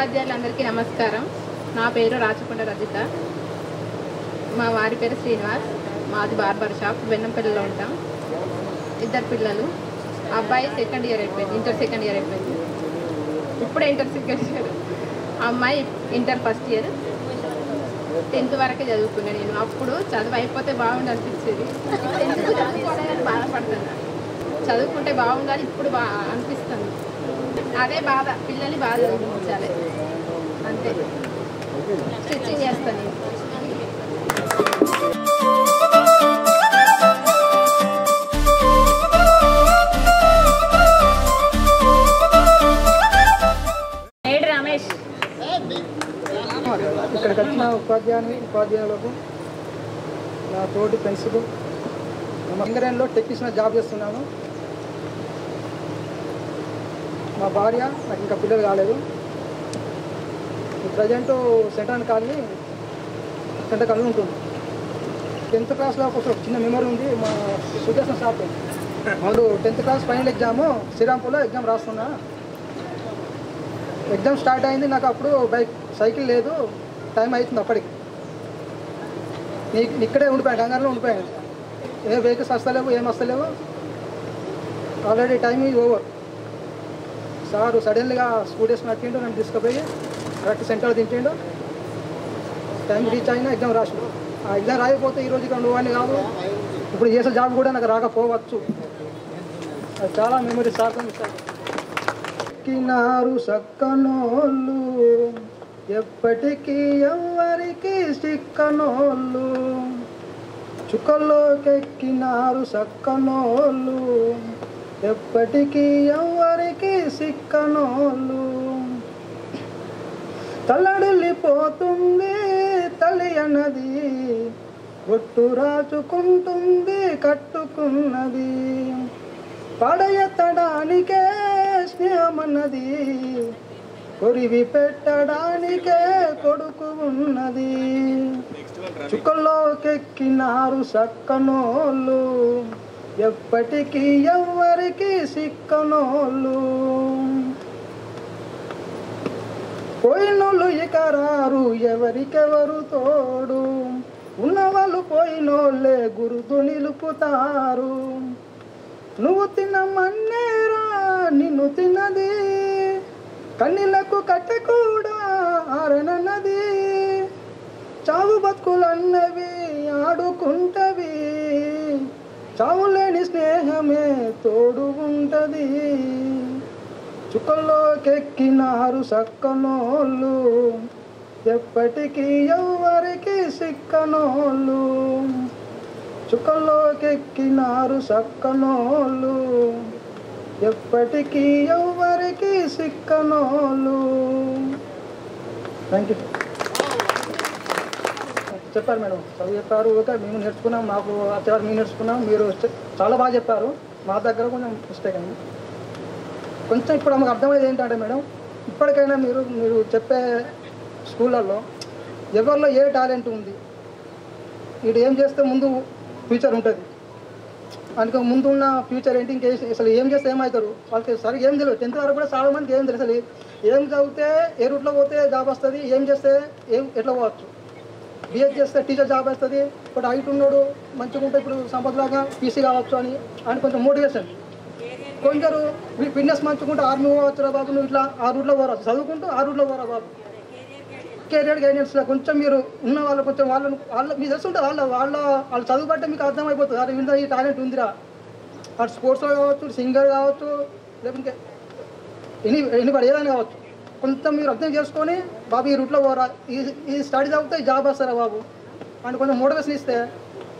ఉపాధ్యాయులందరికీ నమస్కారం. నా పేరు రాచకొండ రజిత. మా వారి పేరు శ్రీనివాస్. మాది బార్బర్ షాప్, వెన్నంపల్లిలో ఉంటాం. ఇద్దరు పిల్లలు. అబ్బాయి సెకండ్ ఇయర్ అయిపోయింది, ఇంటర్ సెకండ్ ఇయర్ అయిపోయింది. ఇప్పుడే ఇంటర్ సెకండ్ ఇయర్. అమ్మాయి ఇంటర్ ఫస్ట్ ఇయర్. 10th వరకే చదువుకున్నాను నేను. అప్పుడు చదువు అయిపోతే బాగుండి అనిపించేది. 10th చదువుకోవాలని బాధపడుతున్నాను. చదువుకుంటే బాగుండాలి, ఇప్పుడు అనిపిస్తుంది. అదే బాధ, పిల్లల్ని బాగా చదివించాలి అంతే. స్టిచ్చింగ్ చేస్తాను నేను. ఏడు రమేష్. ఇక్కడికి వచ్చిన ఉపాధ్యాయులకు, నా తోటి ఫ్రెండ్స్కు, సింగరేణిలో టెక్నీషియన్ జాబ్ చేస్తున్నాను. మా భార్య, నాకు ఇంకా పిల్లలు కాలేదు. ప్రజెంట్ సెంటర్ కాలనీ ఉంటుంది. 10th క్లాస్లో ఒక చిన్న మెమరీ ఉంది. మా సుదర్శన్ షాప్ వాళ్ళు 10th క్లాస్ ఫైనల్ ఎగ్జాము శ్రీరాంపూర్లో ఎగ్జామ్ రాస్తున్నా. ఎగ్జామ్ స్టార్ట్ అయింది. నాకు అప్పుడు సైకిల్ లేదు, టైం అవుతుంది. అప్పటికి ఇక్కడే ఉండిపోయాను, గంగారంలో ఉండిపోయాను. ఏ వెహికల్స్ వస్తలేవు, ఏం వస్తలేవు. Already time is over. Sir సడన్గా స్కూటీ వేసుకుని నట్టిండు, నన్ను తీసుకుపోయి కరెక్ట్ సెంటర్లో దించిండు. టైం రీచ్ అయినా ఎగ్జామ్ రాసిండు. ఆ ఎగ్జామ్ రాయకపోతే ఈరోజు ఇక్కడ నువ్వు అని కాదు, ఇప్పుడు చేసే జాబ్ కూడా నాకు రాకపోవచ్చు. అది చాలా మెమరీస్ సార్. ఎక్కినారు సక్కనోళ్ళు, ఎప్పటికీ ఎవరికి సిక్కనోళ్ళు. చుక్కల్లోకి ఎక్కినారు సక్కనోళ్ళు, ఎప్పటికీ ఎవరికి సిక్కనోళ్ళు. తల్లడిల్లిపోతుంది తల్లి అన్నది, ఒట్టు రాచుకుంటుంది కట్టుకున్నది. పడయెత్తడానికే స్నేహమన్నది, కొరివి పెట్టడానికే కొడుకు ఉన్నది. చుక్కల్లోకెక్కినారు సక్కనోళ్ళు, ఎప్పటికీ ఎవరికి సిక్కనోళ్ళు. పోయినోళ్ళు ఇక రారు, ఎవరికెవరు తోడు. ఉన్నవాళ్ళు పోయినోళ్ళే గుర్తు నిలుపుతారు. నువ్వు తిన్న మన్నేరా నిన్ను తిన్నది, కన్నీళ్లకు కట్టె కూడా ఆరనన్నది. చావు బతుకులన్నవి ఆడుకుంటవి, చావులేని స్నేహమే తోడు ఉంటది. చుక్కల్లోకెక్కినారు సక్కనోళ్ళు, ఎప్పటికీ ఎవరికి సిక్కనోళ్ళు. చుక్కల్లోకెక్కినారు సక్కనోళ్ళు, ఎప్పటికీ ఎవరికి సిక్కనోళ్ళు. Thank you. చెప్పారు మేడం, చదువు చెప్పారు. ఓకే, మేము నేర్చుకున్నాం, మాకు వచ్చేవారు మేము నేర్చుకున్నాం. మీరు చాలా బాగా చెప్పారు. మా దగ్గర కొంచెం మిస్టేక్ అయింది కొంచెం. ఇప్పుడు మాకు అర్థమయ్యేది ఏంటంటే మేడం, ఇప్పటికైనా మీరు చెప్పే స్కూళ్ళల్లో ఎవరిలో ఏ టాలెంట్ ఉంది, వీడు ఏం చేస్తే ముందు ఫ్యూచర్ ఉంటుంది, అందుకే ముందు ఉన్న ఫ్యూచర్ ఏంటి, ఇంకే అసలు ఏం చేస్తే ఏమవుతారు వాళ్ళకి సరిగ్గా ఏం తెలియదు. 10th వరకు కూడా చాలా మందికి ఏం తెలియదు. అసలు ఏం చదివితే ఏ రూట్లో పోతే జాబ్ వస్తుంది, ఏం చేస్తే ఎట్లా పోవచ్చు. బిఎడ్ చేస్తే టీచర్ జాబ్ వస్తుంది, ఇప్పుడు హైట్ ఉన్నాడు మంచిగా ఉంటే ఇప్పుడు సంపదలాగా పీసీ కావచ్చు అని కొంచెం మోటివేషన్. కొందరు ఫిట్నెస్ మంచిగా ఉంటే ఆర్మీ పోవచ్చు బాబు, నువ్వు ఇట్లా ఆ రూట్లో పోరాదు, చదువుకుంటూ ఆ రూట్లో పోరా బాబు. కెరియర్ గైడెన్స్లో కొంచెం మీరు ఉన్న వాళ్ళు కొంచెం వాళ్ళు మీకు తెలుస్తుంటుంది. వాళ్ళు చదువు బట్టే మీకు అర్థమైపోతుంది. అది ఇంత ఈ టాలెంట్ ఉందిరా. అటు స్పోర్ట్స్లో కావచ్చు, సింగర్ కావచ్చు, లేకపోతే ఎనీబడి ఏదైనా కావచ్చు. కొంచెం మీరు అర్థం చేసుకొని బాబు ఈ రూట్లో పోరా, ఈ స్టడీ చదివితే జాబ్ వస్తారా బాబు అని కొంచెం మోటివేషన్ ఇస్తే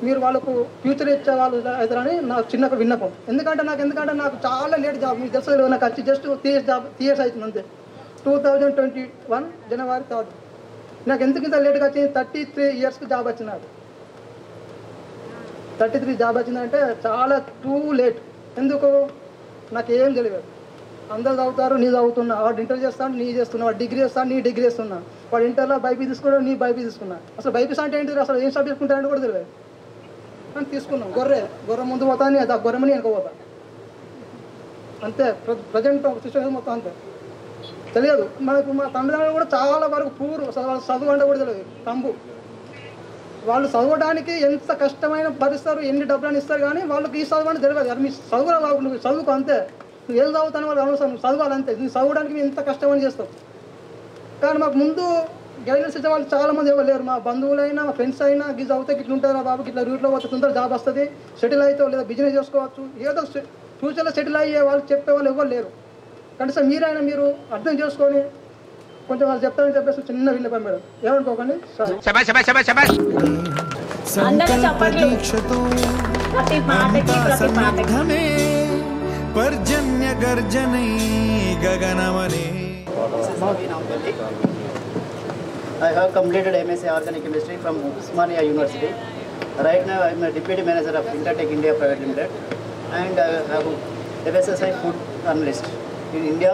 మీరు వాళ్ళకు ఫ్యూచర్ ఇచ్చే వాళ్ళు అవుతారని నాకు చిన్న విన్నపం. ఎందుకంటే నాకు చాలా లేట్ జాబ్, మీకు తెలుసు నాకు వచ్చి జస్ట్ 3 years అవుతుంది అంతే. 2021 జనవరి 3rd నాకు ఎందుకు ఇంత లేట్గా వచ్చింది. 33 yearsకి జాబ్ వచ్చినాడు. 33 జాబ్ వచ్చిందంటే చాలా టూ లేట్. ఎందుకు నాకు ఏం తెలియదు. అందరు చదువుతారు, నీ చదువుతున్నా. వాడు ఇంటర్ చేస్తాను, నీ చేస్తున్నా. వాడు డిగ్రీ చేస్తాను, నీ డిగ్రీ చేస్తున్నా. వాడు ఇంటర్లో బైపీ తీసుకున్నాడు, నీ బైపీ తీసుకున్నా. అసలు బైపీస్ అంటే ఏంటి, అసలు ఏం సబ్జెక్ట్ తీసుకుంటారని కూడా తెలియదు. అని తీసుకున్నాం. గొర్రె ముందు పోతాను, ఆ గొర్రెమని వెనక పోతా అంతే. ప్రజెంట్ సిచ్యువేషన్ మొత్తం అంతే. తెలియదు. మనకు మా తల్లిదండ్రులు కూడా చాలా వరకు పూర్ చదువు అంటే కూడా తెలియదు, తంబు. వాళ్ళు చదవడానికి ఎంత కష్టమైన భరిస్తారు, ఎన్ని డబ్బులను ఇస్తారు, కానీ వాళ్ళకి ఈ చదువు అంటే తెలియదు. అది మీ చదువులో నువ్వు చదువుకు అంతే, నువ్వు ఏం చదువుతాను వాళ్ళు అవసరం, నువ్వు చదవాలంతే. నువ్వు చదవడానికి ఎంత కష్టమని చేస్తావు. కానీ మాకు ముందు గైడెన్స్ ఇచ్చే వాళ్ళు చాలామంది ఎవరు లేరు. మా బంధువులైనా మా ఫ్రెండ్స్ అయినా గిజ్ అవుతే ఇట్లా ఉంటారు, ఆ బాబుకి ఇట్లా రూట్లో పోతే తొందర జాబ్ వస్తుంది, సెటిల్ అవుతావు, లేదా బిజినెస్ చేసుకోవచ్చు, ఏదో ఫ్యూచర్లో సెటిల్ అయ్యే వాళ్ళు చెప్పేవాళ్ళు ఎవరు లేరు. కనీసం మీరైనా మీరు అర్థం చేసుకొని కొంచెం వాళ్ళు చెప్తారని చెప్పేసి చిన్న విన్నపం మేడం, ఏమనుకోకండి. అందరూ చప్పట్లు. ప్రతి మాటకి ప్రతి మాటకి पर्जन्य गर्जनै गगनमने. I have completed MSc Organic Chemistry from Osmania University. Right now I am a Deputy Manager of Intertech India Private Limited, and I have FSSI Food Analyst. In India,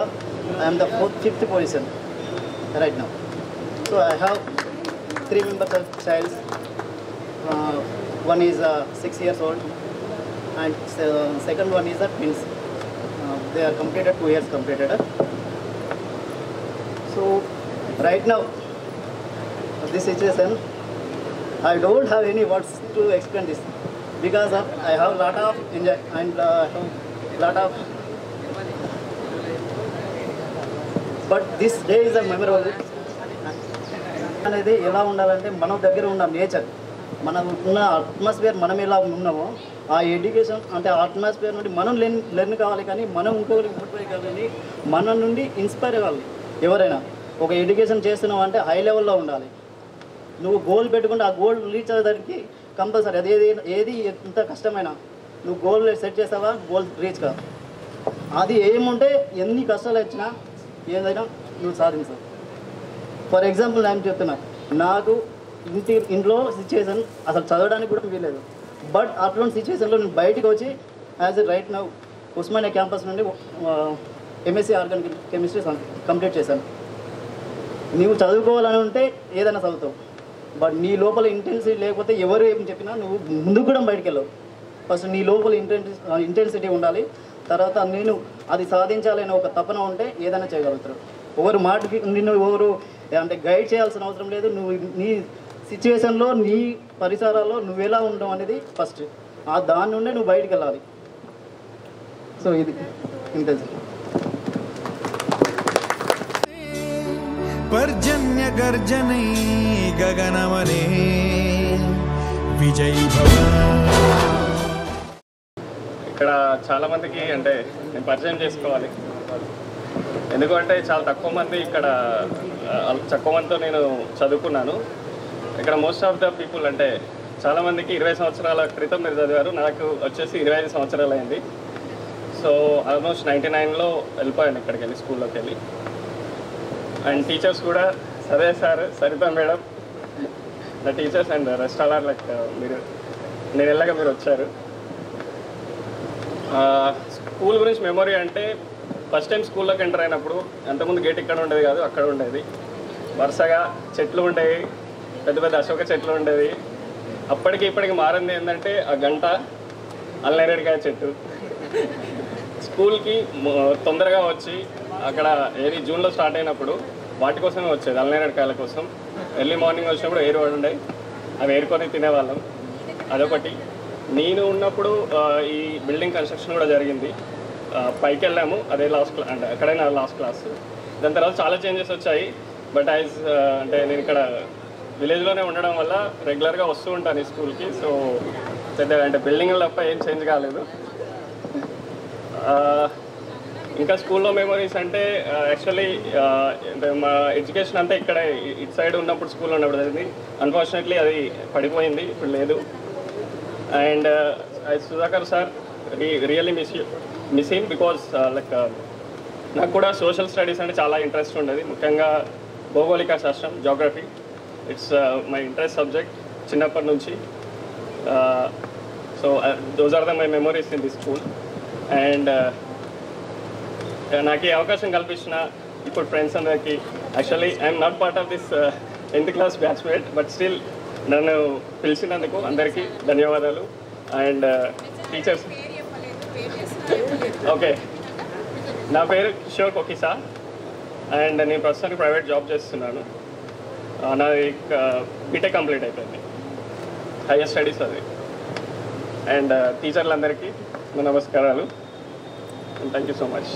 I am the 5th position right now. So I have 3 members of child. One is 6 years old, and second one is a twins. They are completed 2 years completed. So right now, this situation, I don't have any words to explain this, because I have lot of enjoy and lot of. But this day is a memorable. అనేది ఎలా ఉండాలంటే మన దగ్గర ఉన్న nature, మనం ఉన్న atmosphere, మనం ఎలా ఉన్నామో ఆ ఎడ్యుకేషన్ అంటే ఆ అట్మాస్ఫియర్ నుండి మనం లెర్న్ కావాలి, కానీ మనం ఇంకొకరికి మోటివేట్ కావాలి, మన నుండి ఇన్స్పైర్ అవ్వాలి. ఎవరైనా ఒక ఎడ్యుకేషన్ చేస్తున్నావు అంటే హై లెవెల్లో ఉండాలి. నువ్వు గోల్ పెట్టుకుంటే ఆ గోల్ రీచ్ అయ్యేదానికి కంపల్సరీ అది ఏది ఎంత కష్టమైనా నువ్వు గోల్ సెట్ చేస్తావా, గోల్ రీచ్ కాదు. అది ఏముంటే ఎన్ని కష్టాలు వచ్చినా ఏదైనా నువ్వు సాధించావు. ఫర్ ఎగ్జాంపుల్ నేను చెప్తున్నా, నాకు ఇంట్లో సిచ్యువేషన్ అసలు చదవడానికి కూడా వీలేదు. బట్ అట్లాంటి సిచ్యువేషన్లో నేను బయటకు వచ్చి as a right now Osmania campus నుండి MSc ఆర్గానిక్ కెమిస్ట్రీ కంప్లీట్ చేశాను. నువ్వు చదువుకోవాలని ఉంటే ఏదైనా చదువుతావు, బట్ నీ లోపల ఇంటెన్సిటీ లేకపోతే ఎవరు ఏం చెప్పినా నువ్వు ముందుకు కూడా బయటికి వెళ్ళవు. ఫస్ట్ నీ లోపల ఇంటెన్సిటీ ఉండాలి. తర్వాత నేను అది సాధించాలని ఒక తపన ఉంటే ఏదైనా చేయగలుగుతారు. ఎవరు మాటకి నిన్ను ఎవరు అంటే గైడ్ చేయాల్సిన అవసరం లేదు. నువ్వు నీ సిచ్యువేషన్లో నీ పరిసరాల్లో నువ్వు ఎలా ఉండవు అనేది ఫస్ట్, ఆ దాని నుండే నువ్వు బయటికి వెళ్ళాలి. సో ఇది ఇంటెన్సిటీ. पर्जन्य गर्जनै गगनमने विजयी भव. ఇక్కడ చాలామందికి అంటే నేను పరిచయం చేసుకోవాలి, ఎందుకంటే చాలా తక్కువ మంది ఇక్కడ తక్కువ మందితో నేను చదువుకున్నాను. ఇక్కడ మోస్ట్ ఆఫ్ ద పీపుల్ అంటే చాలామందికి 20 సంవత్సరాల క్రితం మీరు చదివారు, నాకు వచ్చేసి 25 సంవత్సరాలు అయింది. సో ఆల్మోస్ట్ 99లో వెళ్ళిపోయాను ఇక్కడికి వెళ్ళి, స్కూల్లోకి వెళ్ళి. అండ్ టీచర్స్ కూడా సరే సార్, సరిత మేడం, నా teachers and rest all are like మీరు నేను వెళ్ళాక మీరు వచ్చారు. స్కూల్ గురించి మెమొరీ అంటే ఫస్ట్ టైం స్కూల్లోకి ఎంటర్ అయినప్పుడు అంతకుముందు గేట్ ఇక్కడ ఉండేది కాదు, అక్కడ ఉండేది. వరుసగా చెట్లు ఉండేవి, పెద్ద పెద్ద అశోక చెట్లు ఉండేవి. అప్పటికి ఇప్పటికి మారింది ఏంటంటే ఆ గంట, అల్లనేరేడుకాయ చెట్టు. స్కూల్కి తొందరగా వచ్చి అక్కడ ఏది జూన్లో స్టార్ట్ అయినప్పుడు వాటి కోసమే వచ్చేది, అల్లనేరేడుకాయల కోసం. ఎర్లీ మార్నింగ్ వచ్చినప్పుడు ఏరువాడు ఉండే, అవి ఏరుకొని తినేవాళ్ళం. అదొకటి. నేను ఉన్నప్పుడు ఈ బిల్డింగ్ కన్స్ట్రక్షన్ కూడా జరిగింది. పైకి వెళ్ళాము, అదే లాస్ట్ క్లాస్ అంటే అక్కడే నా లాస్ట్ క్లాస్. దాని తర్వాత చాలా చేంజెస్ వచ్చాయి. బట్ అంటే నేను ఇక్కడ విలేజ్లోనే ఉండడం వల్ల రెగ్యులర్గా వస్తూ ఉంటాను ఈ స్కూల్కి. సో పెద్ద అంటే బిల్డింగ్లు తప్ప ఏం చేంజ్ కాలేదు. ఇంకా స్కూల్లో మెమరీస్ అంటే యాక్చువల్లీ అంటే మా ఎడ్యుకేషన్ అంతా ఇక్కడ ఇటు సైడ్ ఉన్నప్పుడు స్కూల్లో ఉన్నప్పుడు జరిగింది. అన్ఫార్చునేట్లీ అది పడిపోయింది, ఇప్పుడు లేదు. And Sudhakar sir really miss him because like నాకు కూడా సోషల్ స్టడీస్ అంటే చాలా ఇంట్రెస్ట్ ఉండేది, ముఖ్యంగా భౌగోళిక శాస్త్రం, geography. It's my interest subject చిన్నప్పటి నుంచి. So those are my memories in the school. And నాకు ఈ అవకాశం కల్పించిన ఇప్పుడు ఫ్రెండ్స్ అందరికీ, actually I'm not part of this 10th class batchmate, but still నన్ను పిలిచినందుకు అందరికీ ధన్యవాదాలు. అండ్ టీచర్స్, ఓకే, నా పేరు కిషోర్ కొకిసా. అండ్ నేను ప్రస్తుతానికి ప్రైవేట్ జాబ్ చేస్తున్నాను. నాది బీటెక్ కంప్లీట్ అయిపోయింది, హైయర్ స్టడీస్ అది. అండ్ టీచర్లందరికీ నమస్కారాలు. Thank you so much.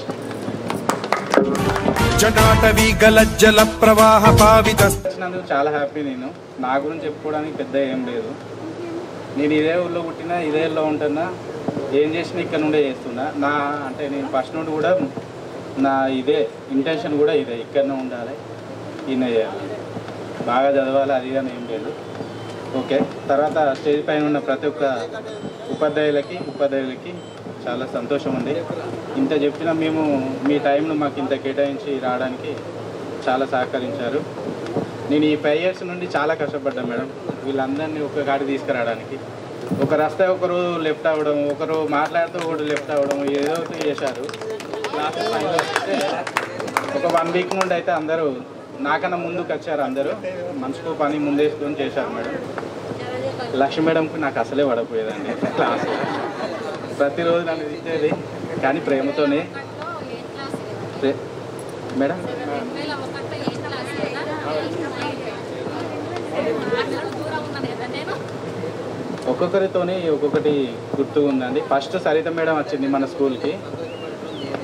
జటాటవీ గలజ్జల ప్రవాహ పావిత. వచ్చినందుకు చాలా హ్యాపీ. నేను నా గురించి చెప్పుకోవడానికి పెద్ద ఏం లేదు. నేను ఇదే ఊళ్ళో పుట్టినా, ఇదే ఊళ్ళో ఉంటున్నా, ఏం చేసినా ఇక్కడ నుండే చేస్తున్నా. అంటే నేను ఫస్ట్ నుండి కూడా నా ఇదే ఇంటెన్షన్ కూడా ఇదే, ఇక్కడనే ఉండాలి, ఈయన చేయాలి, బాగా చదవాలి, అది కానీ ఏం లేదు. ఓకే. తర్వాత స్టేజ్ పైన ఉన్న ప్రతి ఒక్క ఉపాధ్యాయులకి చాలా సంతోషం ఉంది. ఇంత చెప్పినా మేము మీ టైంను మాకు ఇంత కేటాయించి రావడానికి చాలా సహకరించారు. నేను ఈ 5 years నుండి చాలా కష్టపడ్డాను మేడం, వీళ్ళందరినీ ఒక గాడి తీసుకురావడానికి. ఒక రస్తా ఒకరు లెఫ్ట్ అవ్వడం, ఒకరు మాట్లాడుతూ ఒకరు లెఫ్ట్ అవ్వడం, ఏదో చేశారు. క్లాసెస్ ఫైనల్ వస్తే ఒక 1 week నుండి అయితే అందరూ నాకన్నా ముందుకు వచ్చారు. అందరూ మనసుకు పని ముందేసుకొని చేశారు మేడం. లక్ష్మి మేడంకి నాకు అసలే పడపోయేదండి క్లాస్. ప్రతిరోజు నన్ను తిట్టేది, కానీ ప్రేమతోనే. మేడం ఒక్కొక్కరితోనే ఒక్కొక్కటి గుర్తు ఉందండి. ఫస్ట్ సరిత మేడం వచ్చింది మన స్కూల్కి.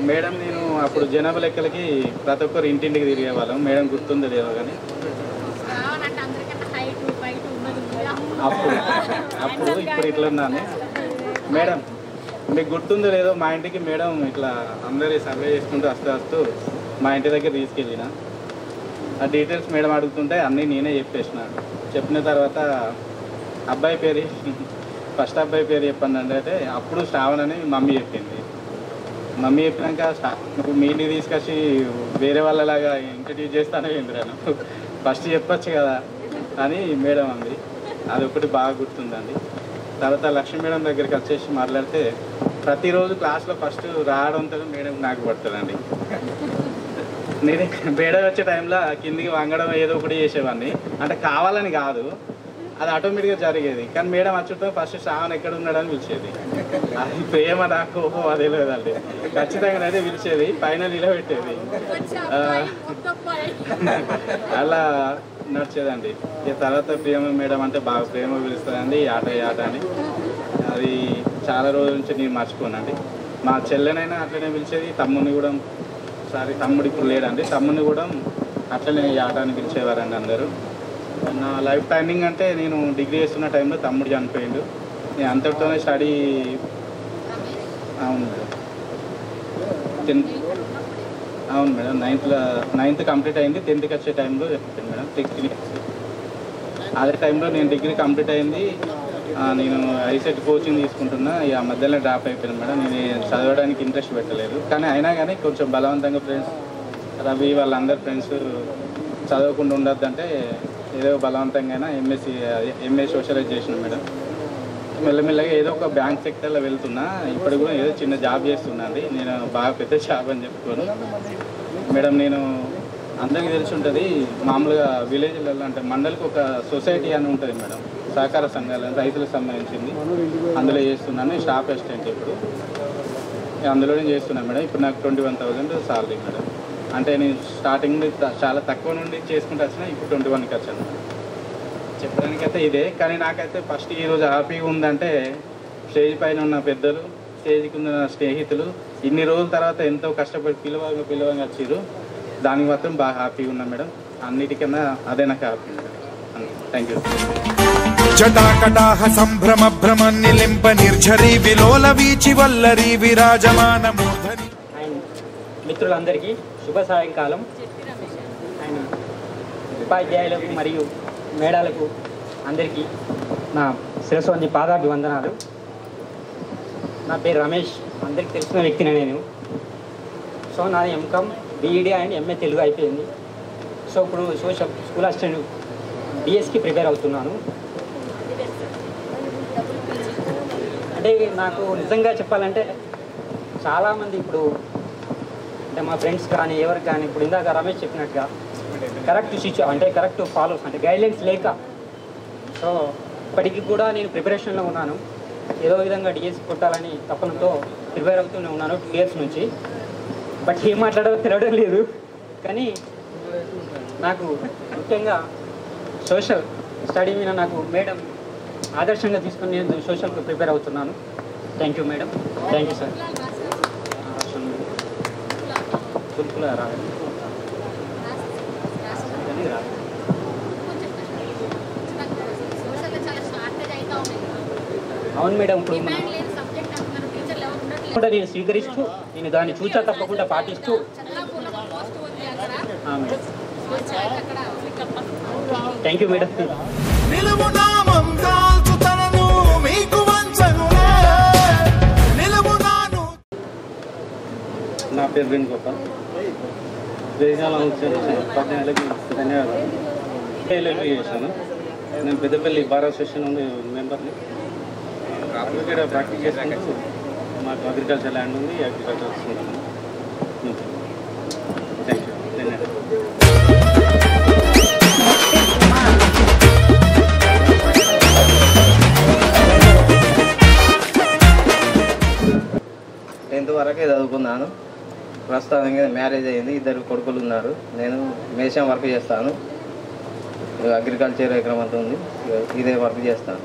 మేడం నేను అప్పుడు జనాభా లెక్కలకి ప్రతి ఒక్కరు ఇంటింటికి తిరిగేవాళ్ళం. మేడం గుర్తుందో లేదో కానీ అప్పుడు ఇప్పుడు ఇట్లా ఉన్నాను. మేడం మీకు గుర్తుందో లేదో, మా ఇంటికి మేడం ఇట్లా అందరి సర్వే చేసుకుంటూ వస్తూ మా ఇంటి దగ్గర తీసుకెళ్ళిన. ఆ డీటెయిల్స్ మేడం అడుగుతుంటే అన్నీ నేనే చెప్పిన తర్వాత అబ్బాయి పేరు ఫస్ట్ అబ్బాయి పేరు చెప్పండి అంటే అప్పుడు శ్రావణ్ అని మమ్మీ చెప్పింది. మమ్మీ చెప్పినాక నువ్వు మీ ఇంటికి తీసుకొచ్చి వేరే వాళ్ళలాగా ఇంట్రడ్యూస్ చేస్తానే ఏంద్రాను, ఫస్ట్ చెప్పచ్చు కదా అని మేడం అంది. అది ఒకటి బాగా గుర్తుందండి. తర్వాత లక్ష్మీ మేడం దగ్గరికి వచ్చేసి మాట్లాడితే ప్రతిరోజు క్లాస్లో ఫస్ట్ రావడంతో మేడం నాకు పడుతుందండి. నేను మేడం వచ్చే టైంలో కిందికి వంగడం ఏదో ఒకటి చేసేవాడిని, అంటే కావాలని కాదు, అది ఆటోమేటిక్గా జరిగేది. కానీ మేడం వచ్చుతో ఫస్ట్ శ్రావణ్ ఎక్కడ ఉన్నాడని పిలిచేది. అది ప్రేమ నాకు అదే లేదండి, ఖచ్చితంగా అయితే పిలిచేది, పైన నిలబెట్టేది, అలా నడిచేదండి. ఇక తర్వాత ప్రేమ మేడం అంటే బాగా ప్రేమ పిలుస్తుందండి, ఆట అని. అది చాలా రోజుల నుంచి నేను మర్చిపోనండి. మా చెల్లెనైనా అట్లనే పిలిచేది, తమ్ముడు ఇప్పుడు లేడండి, తమ్ముడిని కూడా అట్లనే ఆట అని పిలిచేవారండి అందరూ. నా లైఫ్ టైమింగ్ అంటే నేను డిగ్రీ చేస్తున్న టైంలో తమ్ముడు చనిపోయిండు. నేను అంతటితోనే స్టడీ. అవును మేడం, 10th. అవును మేడం, 9th కంప్లీట్ అయింది. 10th వచ్చే టైంలో చెప్తాను మేడం, 6 years. అదే టైంలో నేను డిగ్రీ కంప్లీట్ అయింది. నేను ఐసెట్ కోచింగ్ తీసుకుంటున్నా. ఇక మధ్యలో డ్రాప్ అయిపోయాను మేడం. నేను చదవడానికి ఇంట్రెస్ట్ పెట్టలేదు, కానీ అయినా కానీ కొంచెం బలవంతంగా ఫ్రెండ్స్, రవి వాళ్ళందరు ఫ్రెండ్స్ చదవకుండా ఉండొద్దంటే ఏదో బలవంతంగా ఎంఏ సోషలైజేషన్ మేడం. మెల్లమెల్లగా ఏదో ఒక బ్యాంక్ సెక్టర్లో వెళ్తున్నా. ఇప్పుడు కూడా ఏదో చిన్న జాబ్ చేస్తున్నా అండి. నేను బాగా పెద్ద జాబ్ అని చెప్పుకోను మేడం. నేను అందరికీ తెలిసి ఉంటుంది, మామూలుగా విలేజ్లలో అంటే మండలికి ఒక సొసైటీ అని ఉంటుంది మేడం, సహకార సంఘాలు, రైతులకు సంబంధించింది. అందులో చేస్తున్నాను. స్టాఫ్ అసిస్టెంట్ ఇప్పుడు అందులోనే చేస్తున్నాను మేడం. ఇప్పుడు నాకు 21,000 సాలరీ మేడం. అంటే నేను స్టార్టింగ్ చాలా తక్కువ నుండి చేసుకుంటూ వచ్చినా, ఇప్పుడు 21కి వచ్చాను. చెప్పడానికైతే ఇదే, కానీ నాకైతే ఫస్ట్ ఈరోజు హ్యాపీగా ఉందంటే స్టేజ్ పైన ఉన్న పెద్దలు, స్టేజ్కి ఉన్న స్నేహితులు ఇన్ని రోజుల తర్వాత ఎంతో కష్టపడి పిలవంగా వచ్చారు. దానికి మాత్రం బాగా హ్యాపీగా ఉన్నా మేడం. అన్నిటికన్నా అదే నాకు హ్యాపీ మేడం. Thank you. జటాకటాహ సంభ్రమ భ్రమ నిలింప నిర్ఝరీ విలోల వీచి వల్లరీ విరాజమాన మూర్ధని. మిత్రులందరికీ శుభ సాయంకాలం. అండ్ ఉపాధ్యాయులకు మరియు మేడాలకు అందరికీ నా శిరస్సు వంచి పాదాభివందనాలు. నా పేరు రమేష్, అందరికీ తెలిసిన వ్యక్తిని నేను. సో నాది M Com, B Ed and MA Telugu అయిపోయింది. సో ఇప్పుడు స్కూల్ అసిస్టెంట్ డిఎస్కి ప్రిపేర్ అవుతున్నాను. అంటే నాకు నిజంగా చెప్పాలంటే చాలామంది ఇప్పుడు అంటే మా ఫ్రెండ్స్ కానీ ఎవరికి కానీ ఇప్పుడు ఇందాక రమేష్ చెప్పినట్టుగా కరెక్ట్ ఫాలోస్ అంటే గైడ్లైన్స్ లేక, సో ఇప్పటికీ కూడా నేను ప్రిపరేషన్లో ఉన్నాను. ఏదో విధంగా డిఎస్సి కొట్టాలని తపనతో ప్రిపేర్ అవుతూనే ఉన్నాను 2 years నుంచి. బట్ ఏం మాట్లాడాలో తెలియడం లేదు. కానీ నాకు ముఖ్యంగా సోషల్ స్టడీ మీద నాకు మేడం ఆదర్శంగా తీసుకొని నేను సోషల్కి ప్రిపేర్ అవుతున్నాను. Thank you madam. Thank you sir. అవును మేడం, ఇప్పుడు నేను స్వీకరిస్తూ నేను దాన్ని చూచా తప్పకుండా పాటిస్తూ థ్యాంక్ యూ మేడం. నా పేరు వేణుగోపాల్. వేసాలం పద్నాలుగు ధన్యవాదాలు. ఎల్ఎల్బీ చేశాను. నేను పెద్దపల్లి బార్ అసోసియేషన్ ఉంది మెంబర్ని. ఇక్కడ ప్రాక్టీస్ చేసుకుంటూ మాకు అగ్రికల్చర్ ల్యాండ్ ఉంది, అగ్రికల్చర్ వస్తున్నాను. Thank you. ధన్యవాదాలు. టెన్త్ వరకే చదువుకున్నాను. ప్రస్తుతానికి మ్యారేజ్ అయ్యింది, 2 కొడుకులు ఉన్నారు. నేను మేషం వర్క్ చేస్తాను. అగ్రికల్చర్ ఎకరం అంతా ఉంది, ఇదే వర్క్ చేస్తాను.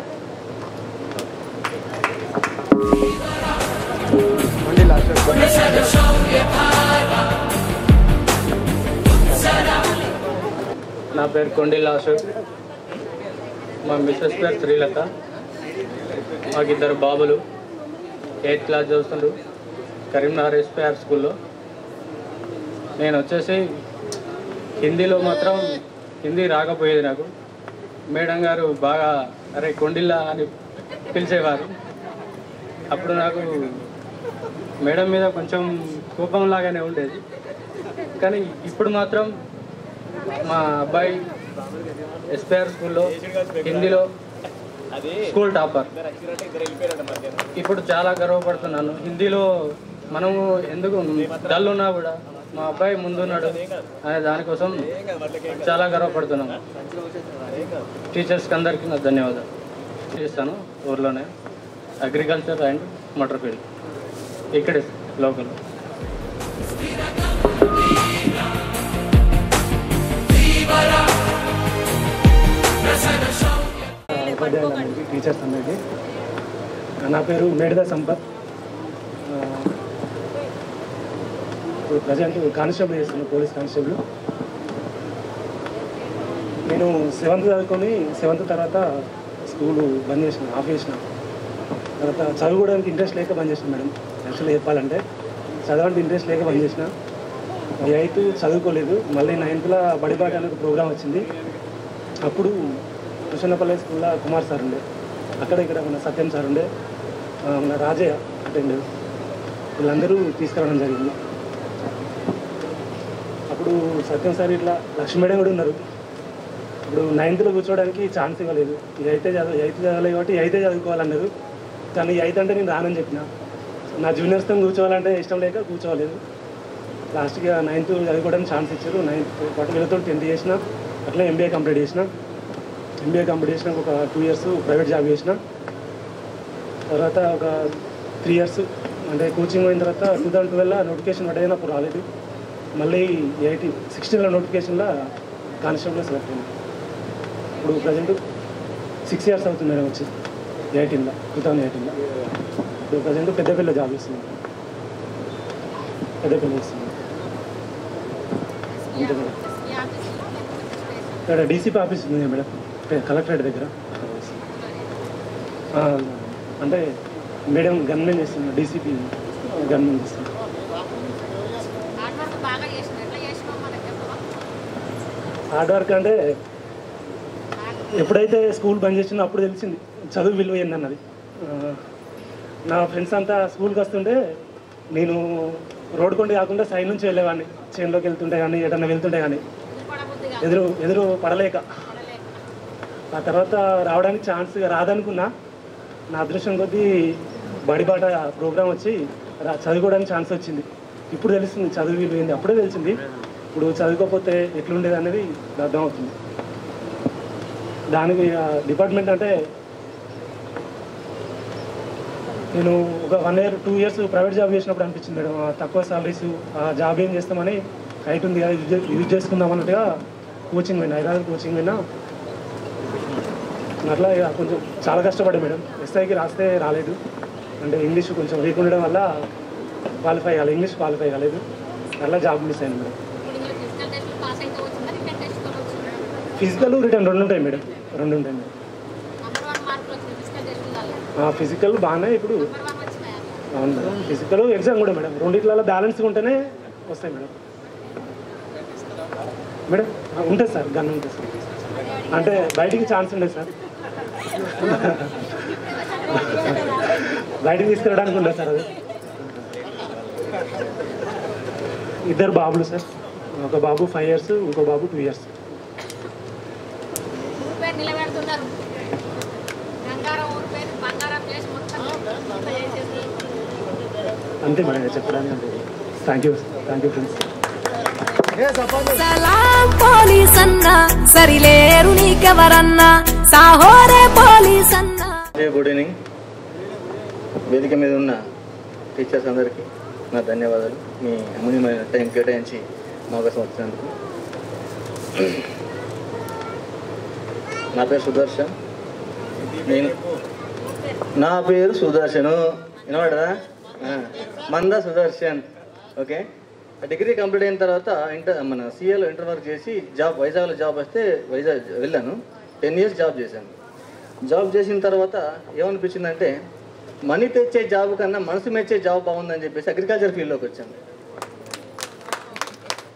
నా పేరు కొండిల్ అశోక్. మా మిస్సెస్ పేరు శ్రీలత. మాకు 2 బాబులు 8th క్లాస్ చదువుతుండ్రు కరీంనగర్ ఎస్పీఆర్ స్కూల్లో. నేను వచ్చేసి హిందీలో మాత్రం హిందీ రాకపోయేది నాకు. మేడం గారు బాగా అరే కొండిల్లా అని పిలిచేవారు. అప్పుడు నాకు మేడం మీద కొంచెం కోపంలాగానే ఉండేది. కానీ ఇప్పుడు మాత్రం మా అబ్బాయి ఎస్పీఆర్ స్కూల్లో హిందీలో స్కూల్ టాపర్. ఇప్పుడు చాలా గర్వపడుతున్నాను. హిందీలో మనము ఎందుకు డల్ ఉన్నా కూడా మా అబ్బాయి ముందున్నాడు అనే దానికోసం చాలా గర్వపడుతున్నాము. టీచర్స్కి అందరికీ నా ధన్యవాదాలు చేస్తాను. ఊర్లోనే అగ్రికల్చర్ అండ్ మోటార్ ఫీల్డ్ ఇక్కడే లోకల్. ఉపాధ్యాయులందరికీ, టీచర్స్ అందరికీ, నా పేరు మేడద సంపత్. ఇప్పుడు ప్రజెంట్ కానిస్టేబుల్ చేస్తున్నాను, పోలీస్ కానిస్టేబుల్. నేను 7th చదువుకొని 7th తర్వాత స్కూలు బంద్ చేసిన, ఆఫ్ చేసిన. తర్వాత చదువుకోవడానికి ఇంట్రెస్ట్ లేక బంద్ చేసిన మేడం. యాక్చువల్లీ చెప్పాలంటే చదవడానికి ఇంట్రెస్ట్ లేక బంద్ చేసిన. 8th చదువుకోలేదు. మళ్ళీ 9thలో బడిబాట అనే ఒక ప్రోగ్రామ్ వచ్చింది. అప్పుడు కృష్ణపల్లి స్కూల్లో కుమార్ సార్ ఉండే, అక్కడ ఇక్కడ మన సత్యం సార్ ఉండే, మన రాజయ్య అటెండ్, వీళ్ళందరూ తీసుకురావడం జరిగింది. అప్పుడు సత్యం సార్ ఇట్లా లక్ష్మీ మేడం కూడా ఉన్నారు. ఇప్పుడు 9thలో కూర్చోవడానికి ఛాన్స్ ఇవ్వలేదు. 8th చదవలేదు కాబట్టి 8th చదువుకోవాలన్నారు. కానీ 8th అంటే నేను రానని చెప్పిన. నా జూనియర్స్తో కూర్చోవాలంటే ఇష్టం లేక కూర్చోవలేదు. లాస్ట్గా 9th చదువుకోవడానికి ఛాన్స్ ఇచ్చారు. 9th పాటు వీళ్ళతో 10th చేసిన. అట్లా ఎంబీఏ కంప్లీట్ చేసిన. ఎంబీఏ కంప్లీట్ చేసినాక ఒక 2 years ప్రైవేట్ జాబ్ చేసిన. తర్వాత ఒక 3 years అంటే కోచింగ్ పోయిన తర్వాత 2012లో నోటిఫికేషన్ పడ్డాయి. అప్పుడు రాలేదు. మళ్ళీ 16లో నోటిఫికేషన్లో కానిస్టేబుల్లో సెలెక్ట్ అయింది. ఇప్పుడు ప్రజెంట్ 6 years అవుతుంది మేడం వచ్చి 2018లో. ఇప్పుడు ప్రజెంట్ పెద్దపల్లిలో జాబ్ చేస్తుంది. పెద్దపల్లి చేస్తుంది. అంతే మేడం. ఇక్కడ డీసీపీ ఆఫీస్ ఉంది మేడం, కలెక్టరేట్ దగ్గర. అంటే మేడం గన్మెన్ చేస్తుంది, డీసీపీ గన్మెన్ చేస్తుంది. హార్డ్ వర్క్ అంటే ఎప్పుడైతే స్కూల్ బంద్ చేసిందో అప్పుడు తెలిసింది చదువు విలువ ఏందన్నది. నా ఫ్రెండ్స్ అంతా స్కూల్కి వస్తుంటే నేను రోడ్డు కొండ కాకుండా సైడ్ నుంచి వెళ్ళేవాడిని. చేనులోకి వెళ్తుంటే కానీ ఎటన్నా వెళ్తుంటే కానీ ఎదురు పడలేక. ఆ తర్వాత రావడానికి ఛాన్స్ రాదనుకున్నా. నా అదృష్టం కొద్దీ బడిబాట ప్రోగ్రాం వచ్చి చదువుకోవడానికి ఛాన్స్ వచ్చింది. ఇప్పుడు తెలుస్తుంది చదువు విలువ ఏంది. అప్పుడే తెలిసింది. ఇప్పుడు చదువుకోకపోతే ఎట్లుండేది అనేది అర్థమవుతుంది. దానికి డిపార్ట్మెంట్ అంటే నేను ఒక 1 year 2 years ప్రైవేట్ జాబ్ చేసినప్పుడు అనిపించింది మేడం, తక్కువ సాలరీస్ జాబ్ ఏం చేస్తామని హైట్ ఉంది కదా యూజ్ చేసుకుందాం అన్నట్టుగా కోచింగ్ పోయినా, హైదరాబాద్ కోచింగ్ పోయినా. అట్లా ఇక కొంచెం చాలా కష్టపడ్డా మేడం. ఎస్ఐకి రాస్తే రాలేదు, అంటే ఇంగ్లీష్ కొంచెం వీక్ ఉండడం వల్ల క్వాలిఫై కాలేదు, ఇంగ్లీష్ క్వాలిఫై కాలేదు. అట్లా జాబ్ మిస్ అయింది మేడం. ఫిజికల్ రిటర్న్ 2 ఉంటాయి మేడం, 2 ఉంటాయి మేడం. ఫిజికల్ బాగానే ఇప్పుడు అవును మేడం. ఫిజికల్ ఎగ్జామ్ కూడా మేడం, రెండిట్లలో బ్యాలెన్స్ ఉంటేనే వస్తాయి మేడం. మేడం ఉంటుంది సార్, గన్ ఉంటుంది సార్. అంటే బయటికి ఛాన్స్ ఉండదు సార్, బయటికి తీసుకెళ్ళడానికి ఉండదు సార్. అది 2 బాబులు సార్, ఒక బాబు 5 years, ఇంకో బాబు 2 years. అంతే మేడం చెప్పడానికి. Thank you friends. సలాం పోలీస్ అన్న సరిలేరు నీకెవరన్నా సాహోరే పోలీస్ అన్న. Good evening. వేదిక మీద ఉన్న టీచర్స్ అందరికీ నా ధన్యవాదాలు, మీ అమూల్యమైన టైం కేటాయించి మా కోసం వచ్చినందుకు. నా పేరు సుదర్శన్. నా పేరు సుదర్శను, వినవాడదా? మంద సుదర్శన్. ఓకే, డిగ్రీ కంప్లీట్ అయిన తర్వాత మన సిఏలో ఇంటర్ వర్క్ చేసి జాబ్ వైజాగ్లో జాబ్ వస్తే వైజాగ్ వెళ్ళాను. 10 years జాబ్ చేశాను. జాబ్ చేసిన తర్వాత ఏమనిపించిందంటే మనీ తెచ్చే జాబ్ కన్నా మనసు మెచ్చే జాబ్ బాగుందని చెప్పేసి అగ్రికల్చర్ ఫీల్డ్లోకి వచ్చాను.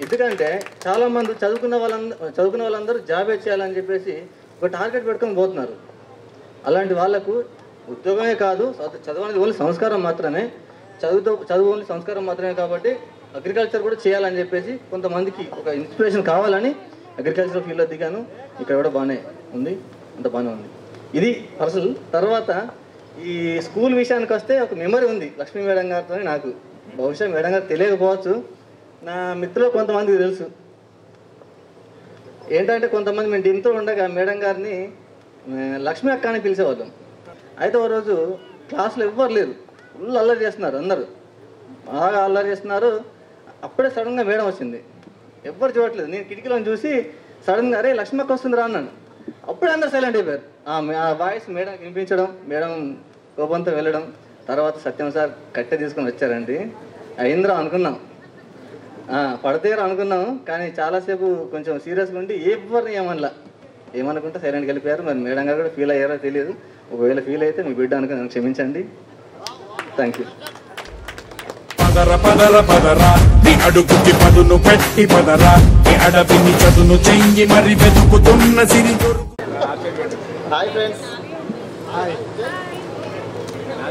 ఎందుకంటే చాలామంది చదువుకున్న వాళ్ళందరూ జాబే చేయాలని చెప్పేసి ఒక టార్గెట్ పెట్టుకొని పోతున్నారు. అలాంటి వాళ్ళకు ఉద్యోగమే కాదు, చదువు అనేది ఓన్లీ సంస్కారం మాత్రమే, చదువు ఓన్లీ సంస్కారం మాత్రమే. కాబట్టి అగ్రికల్చర్ కూడా చేయాలని చెప్పేసి కొంతమందికి ఒక ఇన్స్పిరేషన్ కావాలని అగ్రికల్చర్ ఫీల్డ్లో దిగాను. ఇక్కడ కూడా బాగానే ఉంది, అంత బాగానే ఉంది. ఇది పర్సనల్. తర్వాత ఈ స్కూల్ విషయానికి వస్తే ఒక మెమరీ ఉంది లక్ష్మీ మేడం గారితో నాకు. బహుశా మేడం గారు తెలియకపోవచ్చు, నా మిత్రులు కొంతమందికి తెలుసు. ఏంటంటే కొంతమంది మేము దీంతో ఉండగా మేడం గారిని లక్ష్మీ అక్క అని పిలిచేవాళ్ళం. అయితే ఓ రోజు క్లాసులో ఎవ్వరు లేరు, ఫుల్ అల్లరి చేస్తున్నారు, అందరూ బాగా అల్లరి చేస్తున్నారు. అప్పుడే సడన్గా మేడం వచ్చింది, ఎవ్వరు చూడట్లేదు. నేను కిటికీలో చూసి సడన్గా అరే లక్ష్మీ అక్క వస్తుంది రా అన్నాను. అప్పుడే అందరు సైలెంట్ అయిపోయారు. ఆ వాయిస్ మేడం వినిపించడం, మేడం కోపంతో వెళ్ళడం. తర్వాత సత్యం సార్ కట్టె తీసుకొని వచ్చారండి. అయింద్రా అనుకున్నాం, పడతేరా అనుకున్నాం. కానీ చాలాసేపు కొంచెం సీరియస్గా ఉండి ఎవరిని ఏమనుకుంటే సైలెంట్కి వెళ్ళిపోయారు. మరి మేడం గారు కూడా ఫీల్ అయ్యారో తెలియదు. ఒకవేళ ఫీల్ అయితే మీ బిడ్డ అనుకుని నన్ను క్షమించండి. Thank you. పదరా నీ అడుగుకి పదును పెట్టి పదరా, నీ అడవిని చదును చెయ్యి మరి వెతుకుతున్న సిరి. Hi friends.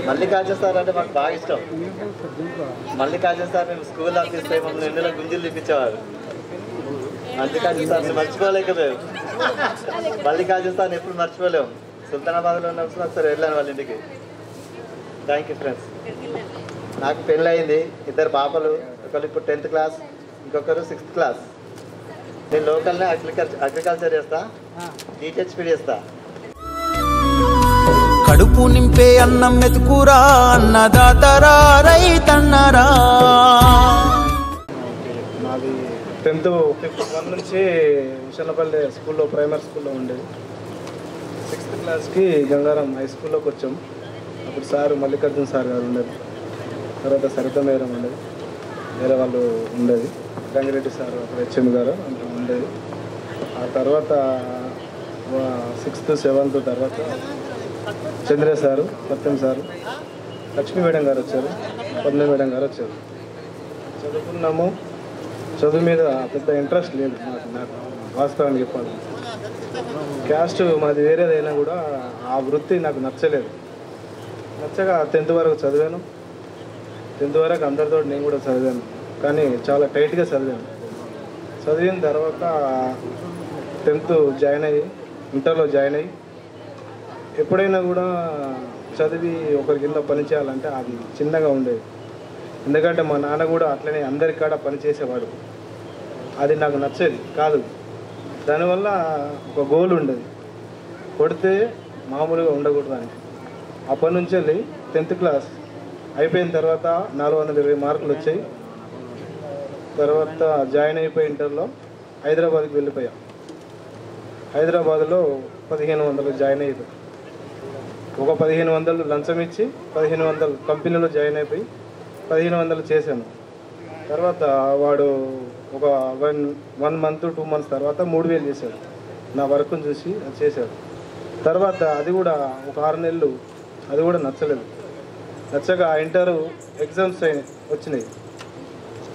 మల్లికార్జున సార్ అంటే మాకు బాగా ఇష్టం. మల్లికార్జున సార్ మేము స్కూల్ ఆఫీస్ మమ్మల్ని ఎండలో గుంజులు తిప్పించేవారు. మల్లికార్జున సార్ని మర్చిపోలేకపోయాం. మల్లికార్జున సార్ని ఎప్పుడు మర్చిపోలేము. సుల్తానాబాద్లో ఉన్నప్పుడు ఒకసారి వెళ్ళాను వాళ్ళ ఇంటికి. Thank you friends. నాకు పెళ్ళి అయింది, 2 పాపలు. ఒకరు ఇప్పుడు 10th class, ఇంకొకరు 6th class. నేను లోకల్నే అగ్రికల్చర్ చేస్తా, టీహెచ్పీ చేస్తా. కడుపు నింపే అన్నం మెతుకురా అన్నదాతరా రైతన్నరా. నాది 10th 5th 1 నుంచి విశాలపల్లి స్కూల్లో, ప్రైమరీ స్కూల్లో ఉండేది. 6th classకి గంగారం హై స్కూల్లోకి వచ్చాం. అప్పుడు సార్ మల్లికార్జున సార్ గారు ఉండేది. తర్వాత సరిత మేడం ఉండేది, వేరే వాళ్ళు ఉండేది. రంగిరెడ్డి సార్ అప్పుడు హెచ్ఎం గారు ఉండేది. ఆ తర్వాత 6th 7th తర్వాత చంద్ర సారు, సత్యం సారు, లక్ష్మీ మేడం గారు వచ్చారు, పద్మ మేడం గారు వచ్చారు. చదువుకున్నాము. చదువు మీద పెద్ద ఇంట్రెస్ట్ లేదు నాకు వాస్తవానికి చెప్పాలి. క్యాస్ట్ మాది వేరేదైనా కూడా ఆ వృత్తి నాకు నచ్చలేదు. నచ్చగా 10th వరకు చదివాను. 10th వరకు అందరితో నేను కూడా చదివాను, కానీ చాలా టైట్గా చదివాను. చదివిన తర్వాత 10th జాయిన్ అయ్యి ఇంటర్లో జాయిన్ అయ్యి ఎప్పుడైనా కూడా చదివి ఒకరి కింద పని చేయాలంటే అది చిన్నగా ఉండేది. ఎందుకంటే మా నాన్న కూడా అట్లనే అందరికాడ పని చేసేవాడు. అది నాకు నచ్చేది కాదు. దానివల్ల ఒక గోల్ ఉండేది, కొడితే మామూలుగా ఉండకూడదని. అప్పటి నుంచి వెళ్ళి 10th class అయిపోయిన తర్వాత 420 మార్కులు వచ్చాయి. తర్వాత జాయిన్ అయిపోయి ఇంటర్లో హైదరాబాద్కి వెళ్ళిపోయాం. హైదరాబాద్లో 1500 జాయిన్ అయిపోయి ఒక 1500 లంచం ఇచ్చి 1500 కంపెనీలో జాయిన్ అయిపోయి 1500 చేశాను. తర్వాత వాడు ఒక 1 మంత్ 2 మంత్స్ తర్వాత 3000 చేశాడు. నా వర్క్ను చూసి అది చేశాడు. తర్వాత అది కూడా ఒక 6 నెలలు అది కూడా నచ్చలేదు. నచ్చక ఇంటర్ ఎగ్జామ్స్ వచ్చినాయి.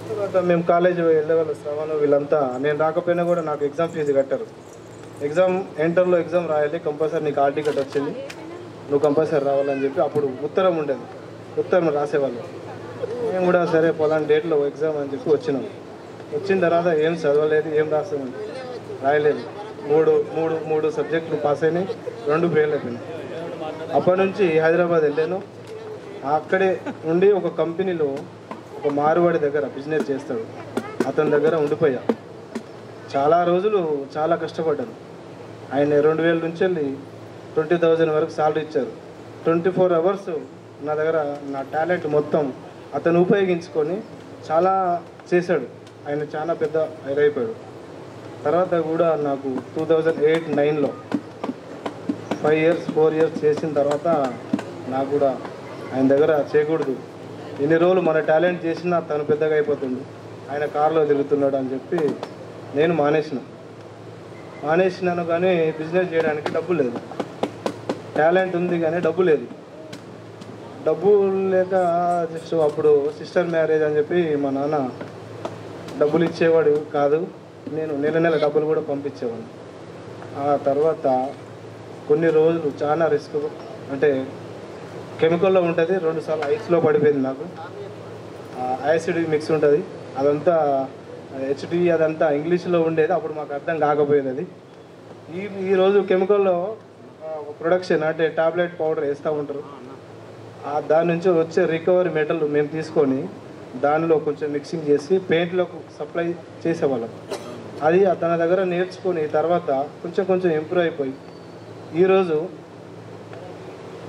తర్వాత మేము కాలేజ్ వెళ్ళేవాళ్ళు శ్రవణ్ వీళ్ళంతా నేను రాకపోయినా కూడా నాకు ఎగ్జామ్ ఫీజు కట్టారు. ఇంటర్లో ఎగ్జామ్ రాయాలి కంపల్సరీ, నీకు హాల్ టికెట్ వచ్చింది, నువ్వు కంపల్సరీ రావాలని చెప్పి అప్పుడు ఉత్తరం ఉండేది, ఉత్తరం రాసేవాళ్ళు. మేము కూడా సరే పొలాని డేట్లో ఎగ్జామ్ అని చెప్పి వచ్చినాం. వచ్చిన తర్వాత ఏం చదవలేదు, ఏం రాయలేదు. మూడు సబ్జెక్టులు పాస్ అయినాయి, 2 ఫెయిల్ అయిపోయినాయి. అప్పటి నుంచి హైదరాబాద్ వెళ్ళాను. అక్కడే ఉండి ఒక కంపెనీలో ఒక మార్వాడి దగ్గర బిజినెస్ చేస్తాడు, అతని దగ్గర ఉండిపోయా. చాలా రోజులు చాలా కష్టపడ్డాను. ఆయన 2000 నుంచి వెళ్ళి 20,000 వరకు సాలరీ ఇచ్చారు. 24 అవర్స్ నా దగ్గర నా టాలెంట్ మొత్తం అతను ఉపయోగించుకొని చాలా చేశాడు. ఆయన చాలా పెద్ద అయిపోయాడు. తర్వాత కూడా నాకు 2008-9లో 4 ఇయర్స్ చేసిన తర్వాత నాకు కూడా ఆయన దగ్గర చేయకూడదు, ఎన్ని రోజులు మన టాలెంట్ చేసినా తను పెద్దగా అయిపోతుంది, ఆయన కారులో తిరుగుతున్నాడు అని చెప్పి నేను మానేసినాను. కానీ బిజినెస్ చేయడానికి డబ్బు లేదు. టాలెంట్ ఉంది కానీ డబ్బు లేదు. డబ్బు లేక జస్ట్ అప్పుడు సిస్టర్ మ్యారేజ్ అని చెప్పి మా నాన్న డబ్బులు ఇచ్చేవాడు కాదు, నేను నెల డబ్బులు కూడా పంపించేవాడిని. ఆ తర్వాత కొన్ని రోజులు చాలా రిస్క్, అంటే కెమికల్లో ఉంటుంది, 2 సార్లు ఐస్లో పడిపోయింది నాకు. యాసిడ్ మిక్స్ ఉంటుంది, అదంతా హెచ్డి అదంతా ఇంగ్లీష్లో ఉండేది, అప్పుడు మాకు అర్థం కాకపోయేది. అది ఈరోజు కెమికల్లో ప్రొడక్షన్ అంటే టాబ్లెట్ పౌడర్ వేస్తూ ఉంటారు. దాని నుంచి వచ్చే రికవరీ మెటల్ మేము తీసుకొని దానిలో కొంచెం మిక్సింగ్ చేసి పెయింట్లకు సప్లై చేసేవాళ్ళం. అది తన దగ్గర నేర్చుకొని తర్వాత కొంచెం ఇంప్రూవ్ అయిపోయి ఈరోజు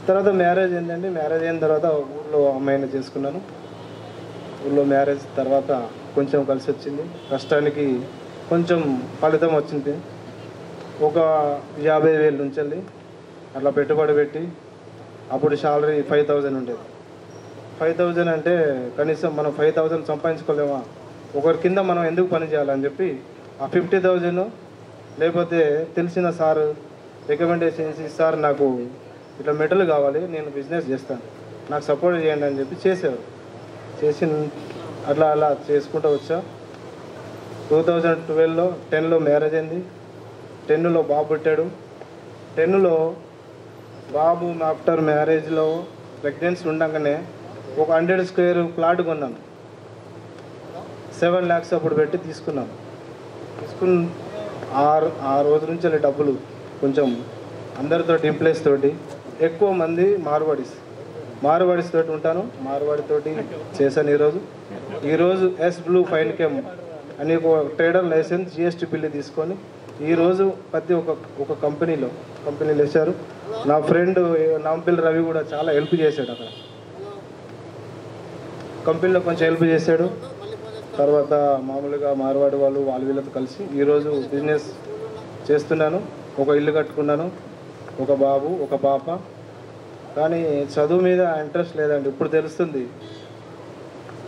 తర్వాత మ్యారేజ్ ఏంటంటే మ్యారేజ్ అయిన తర్వాత ఊళ్ళో అమ్మాయిని చేసుకున్నాను. ఊళ్ళో మ్యారేజ్ తర్వాత కొంచెం కలిసి వచ్చింది, కష్టానికి కొంచెం ఫలితం వచ్చింది. ఒక 50,000 నుంచి వెళ్ళి అట్లా పెట్టుబడి పెట్టి అప్పుడు శాలరీ 5,000 ఉండేది. 5,000 అంటే కనీసం మనం 5,000 సంపాదించుకోలేమా, ఒకరి కింద మనం ఎందుకు పని చేయాలని చెప్పి ఆ 50,000 లేకపోతే తెలిసిన సార్ రికమెండేషన్ చేసి, సార్ నాకు ఇట్లా మెటల్ కావాలి, నేను బిజినెస్ చేస్తాను, నాకు సపోర్ట్ చేయండి అని చెప్పి చేసేవారు. అట్లా చేసుకుంటూ వచ్చా. 2012లో 10లో మ్యారేజ్ అయింది. 10లో బాబు పుట్టాడు. 10లో బాబు ఆఫ్టర్ మ్యారేజ్లో ప్రెగ్నెన్సీ ఉండగానే ఒక 100 స్క్వేర్ ప్లాట్ కొన్నాను. 7 lakhs అప్పుడు పెట్టి తీసుకుని ఆ రోజు నుంచి డబ్బులు కొంచెం అందరితో ఇంప్లేస్ తోటి ఎక్కువ మంది మార్వాడీస్ తోటి ఉంటాను, మార్వాడితోటి చేశాను. ఈరోజు ఎస్ బ్లూ ఫైన్ కెమ్ అని ఒక ట్రేడర్ లైసెన్స్ జిఎస్టీ బిల్లు తీసుకొని ఈరోజు ప్రతి ఒక కంపెనీలో వేశారు. నా ఫ్రెండ్ నాంపిల్ రవి కూడా చాలా హెల్ప్ చేశాడు, అక్కడ కంపెనీలో కొంచెం హెల్ప్ చేశాడు. తర్వాత మామూలుగా మార్వాడి వాళ్ళు వీళ్ళతో కలిసి ఈరోజు బిజినెస్ చేస్తున్నాను. ఒక ఇల్లు కట్టుకున్నాను, ఒక బాబు ఒక పాప. కానీ చదువు మీద ఇంట్రెస్ట్ లేదండి. ఇప్పుడు తెలుస్తుంది.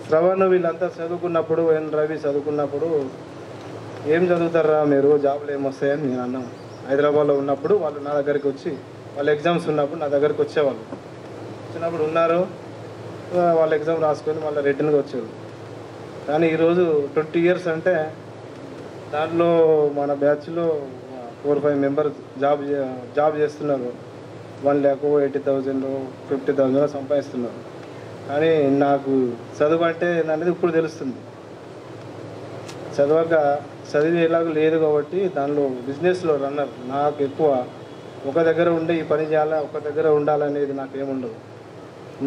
శ్రవణ్ వీళ్ళంతా చదువుకున్నప్పుడు, రవి చదువుకున్నప్పుడు ఏం చదువుతారా మీరు, జాబ్లు ఏమొస్తాయని నేను అన్నాను. హైదరాబాద్లో ఉన్నప్పుడు వాళ్ళు నా దగ్గరికి వచ్చి, వాళ్ళ ఎగ్జామ్స్ ఉన్నప్పుడు నా దగ్గరికి వచ్చేవాళ్ళు. వచ్చినప్పుడు ఉన్నారు, వాళ్ళ ఎగ్జామ్ రాసుకొని మళ్ళీ రిటర్న్గా వచ్చేవాళ్ళు. కానీ ఈరోజు 20 years అంటే దాంట్లో మన బ్యాచ్లో 4-5 members జాబ్ చేస్తున్నారు. 1,80,000 50,000 సంపాదిస్తున్నారు. కానీ నాకు చదువు అంటే అనేది ఇప్పుడు తెలుస్తుంది. చదివి ఎలాగో లేదు కాబట్టి దానిలో బిజినెస్లో రన్నర్ నాకు ఎక్కువ. ఒక దగ్గర ఉండి ఈ పని చేయాలా, ఒక దగ్గర ఉండాలనేది నాకు ఏముండదు.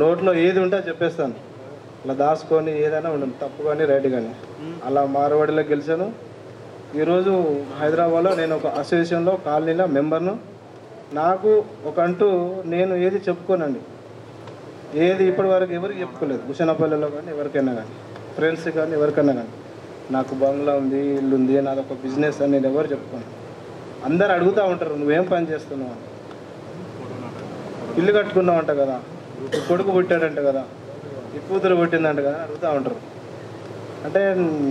నోట్లో ఏది ఉంటే చెప్పేస్తాను, అలా దాచుకొని ఏదైనా ఉండదు, తప్పు కానీ రైట్ కానీ. అలా మార్వాడిలో గెలిచాను. ఈరోజు హైదరాబాద్లో నేను ఒక అసోసియేషన్లో కాలనీలో మెంబర్ను. నాకు ఒకంటూ నేను ఏది చెప్పుకోనండి, ఏది ఇప్పటి వరకు ఎవరికి చెప్పుకోలేదు. భూషణపల్లిలో కానీ ఎవరికైనా కానీ, ఫ్రెండ్స్ కానీ ఎవరికైనా కానీ నాకు బంగ్లా ఉంది, ఇల్లు ఉంది, నాది ఒక బిజినెస్ అని నేను ఎవరు చెప్పుకోను. అందరు అడుగుతూ ఉంటారు, నువ్వేం పని చేస్తున్నావు అని. ఇల్లు కట్టుకున్నావంట కదా, ఈ కొడుకు పుట్టాడంట కదా, ఈ కూతురు పుట్టిందంట కదా అడుగుతూ ఉంటారు. అంటే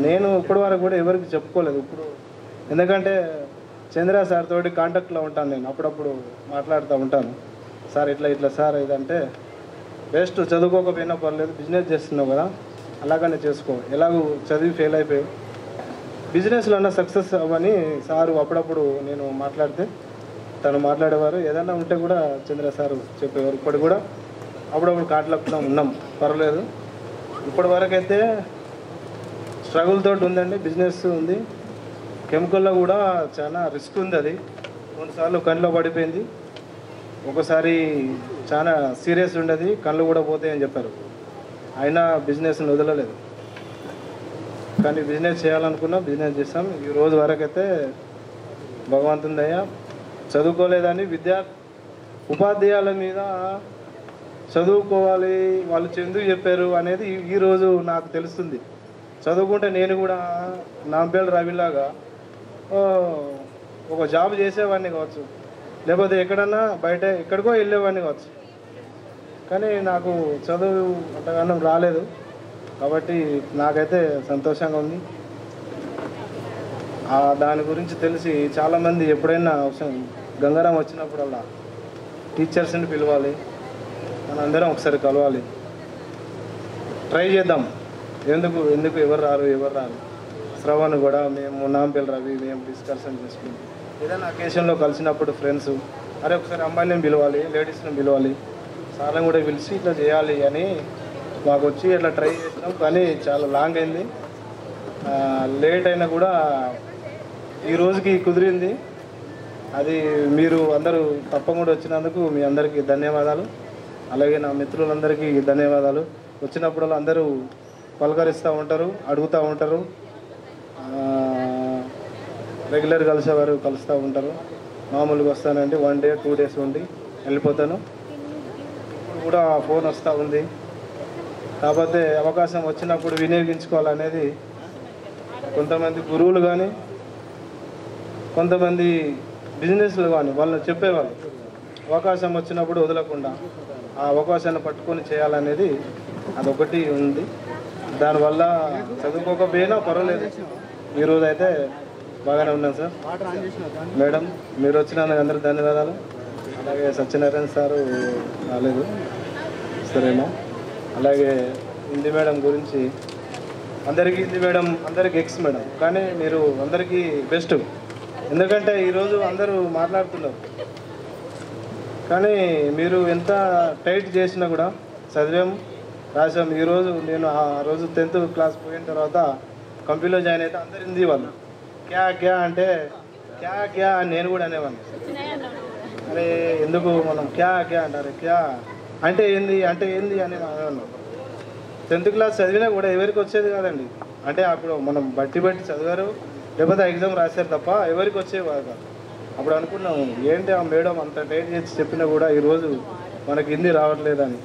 నేను ఇప్పటి వరకు కూడా ఎవరికి చెప్పుకోలేదు ఇప్పుడు. ఎందుకంటే చంద్ర సార్ తోటి కాంటాక్ట్లో ఉంటాను నేను, అప్పుడప్పుడు మాట్లాడుతూ ఉంటాను. సార్ ఇట్లా ఇట్లా సార్ ఇదంటే బెస్ట్, చదువుకోకపోయినా పర్లేదు, బిజినెస్ చేస్తున్నావు కదా అలాగనే చేసుకో, ఎలాగూ చదివి ఫెయిల్ అయిపోయావు, బిజినెస్లో అన్న సక్సెస్ అవ్వని సారు అప్పుడప్పుడు నేను మాట్లాడితే తను మాట్లాడేవారు. ఏదైనా ఉంటే కూడా చంద్ర సారు చెప్పేవారు. ఇప్పుడు కూడా అప్పుడప్పుడు కాంటాక్ట్లో ఉన్నాం, పర్లేదు. ఇప్పటి వరకు అయితే స్ట్రగుల్ తోటి ఉందండి, బిజినెస్ ఉంది. కెమికల్లో కూడా చాలా రిస్క్ ఉంది. అది కొన్నిసార్లు కళ్ళలో పడిపోయింది, ఒకసారి చాలా సీరియస్ ఉండేది, కళ్ళు కూడా పోతాయని చెప్పారు. అయినా బిజినెస్ని వదలలేదు. కానీ బిజినెస్ చేయాలనుకున్నా బిజినెస్ చేస్తాం. ఈ రోజు వరకు అయితే భగవంతుని దయ. చదువుకోలేదని ఉపాధ్యాయుల మీద చదువుకోవాలి వాళ్ళు ఎందుకు చెప్పారు అనేది ఈరోజు నాకు తెలుస్తుంది. చదువుకుంటే నేను కూడా నాంపల్లి రవిలాగా ఒక జాబ్ చేసేవాడిని కావచ్చు, లేకపోతే ఎక్కడన్నా బయట ఎక్కడికో వెళ్ళేవాడిని కావచ్చు. కానీ నాకు చదువు అంతగానో రాలేదు కాబట్టి నాకైతే సంతోషంగా ఉంది. దాని గురించి తెలిసి చాలామంది ఎప్పుడైనా అవసరం గంగారాం వచ్చినప్పుడల్లా టీచర్స్ని పిలవాలి, మనందరం ఒకసారి కలవాలి, ట్రై చేద్దాం. ఎందుకు ఎవరు రారు శ్రవణ్ కూడా మేము నాంపల్లి రవి మేము డిస్కషన్ చేసుకుంటాం. ఏదైనా అకేషన్లో కలిసినప్పుడు ఫ్రెండ్స్ అరే ఒకసారి అమ్మాయిని పిలవాలి, లేడీస్ని పిలవాలి, సార్లను కూడా పిలిచి ఇట్లా చేయాలి అని మాకు వచ్చి ఇట్లా ట్రై చేసినాం. కానీ చాలా లాంగ్ అయింది, లేట్ అయినా కూడా ఈ రోజుకి కుదిరింది. అది మీరు అందరూ తప్పకుండా వచ్చినందుకు మీ అందరికీ ధన్యవాదాలు. అలాగే నా మిత్రులందరికీ ధన్యవాదాలు. వచ్చినప్పుడు అందరూ పలకరిస్తూ ఉంటారు, అడుగుతూ ఉంటారు, రెగ్యులర్ కలిసేవారు కలుస్తూ ఉంటారు. మామూలుగా వస్తానండి 1 day 2 days ఉండి వెళ్ళిపోతాను. ఇప్పుడు కూడా ఫోన్ వస్తూ ఉంది. కాకపోతే అవకాశం వచ్చినప్పుడు వినియోగించుకోవాలనేది కొంతమంది గురువులు కానీ కొంతమంది బిజినెస్లు కానీ వాళ్ళు చెప్పేవాళ్ళు. అవకాశం వచ్చినప్పుడు వదలకుండా ఆ అవకాశాన్ని పట్టుకొని చేయాలనేది అదొకటి ఉంది. దానివల్ల చదువుకోకపోయినా పర్వాలేదు, ఈరోజు అయితే బాగానే ఉన్నాను సార్. మేడం మీరు వచ్చినందుకు అందరూ ధన్యవాదాలు. అలాగే సత్యనారాయణ సారు రాలేదు సరేనా. అలాగే హిందీ మేడం గురించి అందరికీ హిందీ మేడం అందరికీ ఎక్స్ మేడం, కానీ మీరు అందరికీ బెస్ట్. ఎందుకంటే ఈరోజు అందరూ మాట్లాడుతున్నారు, కానీ మీరు ఎంత టైట్ చేసినా కూడా చదివాం రాసాం. ఈరోజు నేను ఆ రోజు 10th క్లాస్ పోయిన తర్వాత కంపెనీలో జాయిన్ అయితే అందరు హిందీ వాళ్ళు క్యా అంటే క్యా అని నేను కూడా అనేవాడిని. అరే ఎందుకు మనం క్యా అంటారు, క్యా అంటే ఏంది అని అనేవాళ్ళం. 10th క్లాస్ చదివినా కూడా ఎవరికి వచ్చేది కాదండి. అంటే అప్పుడు మనం బట్టి చదివారు లేకపోతే ఎగ్జామ్ రాశారు తప్ప ఎవరికి వచ్చేవి కాదు. అప్పుడు అనుకున్నాము ఏంటి ఆ మేడం అంత టైట్ చేసి చెప్పినా కూడా ఈరోజు మనకి హిందీ రావట్లేదని.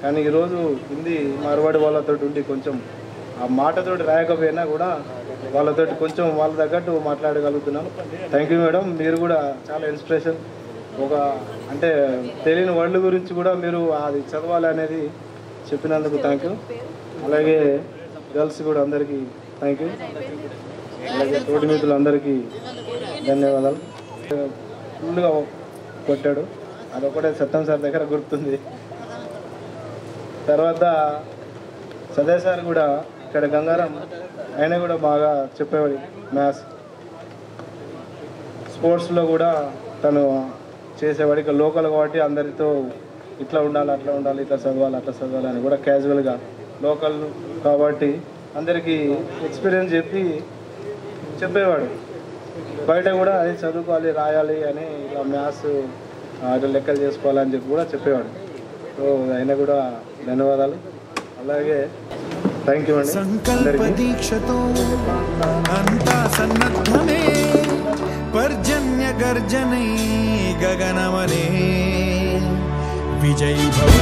కానీ ఈరోజు హిందీ మార్వాడి వాళ్ళతో ఉండి కొంచెం ఆ మాటతోటి రాయకపోయినా కూడా వాళ్ళతోటి కొంచెం వాళ్ళ తగ్గట్టు మాట్లాడగలుగుతున్నాను. థ్యాంక్ యూ మేడం, మీరు కూడా చాలా ఇన్స్పిరేషన్. ఒక అంటే తెలియని వర్డ్ గురించి కూడా మీరు అది చదవాలి అనేది చెప్పినందుకు థ్యాంక్ యూ. అలాగే గర్ల్స్ కూడా అందరికీ థ్యాంక్ యూ. అలాగే తోటి మిత్రులందరికీ ధన్యవాదాలు. ఫుల్గా కొట్టాడు, అదొకటే సత్యం సార్ దగ్గర గుర్తుంది. తర్వాత సదయ్ సార్ కూడా ఇక్కడ గంగారాం ఆయన కూడా బాగా చెప్పేవాడు. మ్యాథ్స్ స్పోర్ట్స్లో కూడా తను చేసేవాడు. ఇక్కడ లోకల్ కాబట్టి అందరితో ఇట్లా ఉండాలి అట్లా ఉండాలి, ఇట్లా చదవాలి అట్లా చదవాలి అని కూడా క్యాజువల్గా లోకల్ కాబట్టి అందరికీ ఎక్స్పీరియన్స్ చెప్పేవాడు. బయట కూడా అది చదువుకోవాలి రాయాలి అని ఇలా మ్యాథ్స్ అట్లా లెక్కలు చేసుకోవాలని చెప్పి కూడా చెప్పేవాడు. సో ఆయన కూడా ధన్యవాదాలు. అలాగే థ్యాంక్ యూ అండి. సంకల్ప దీక్షతో అంతా సన్నద్ధమే పర్జన్య గర్జనై గగనమనే విజయీ భవ.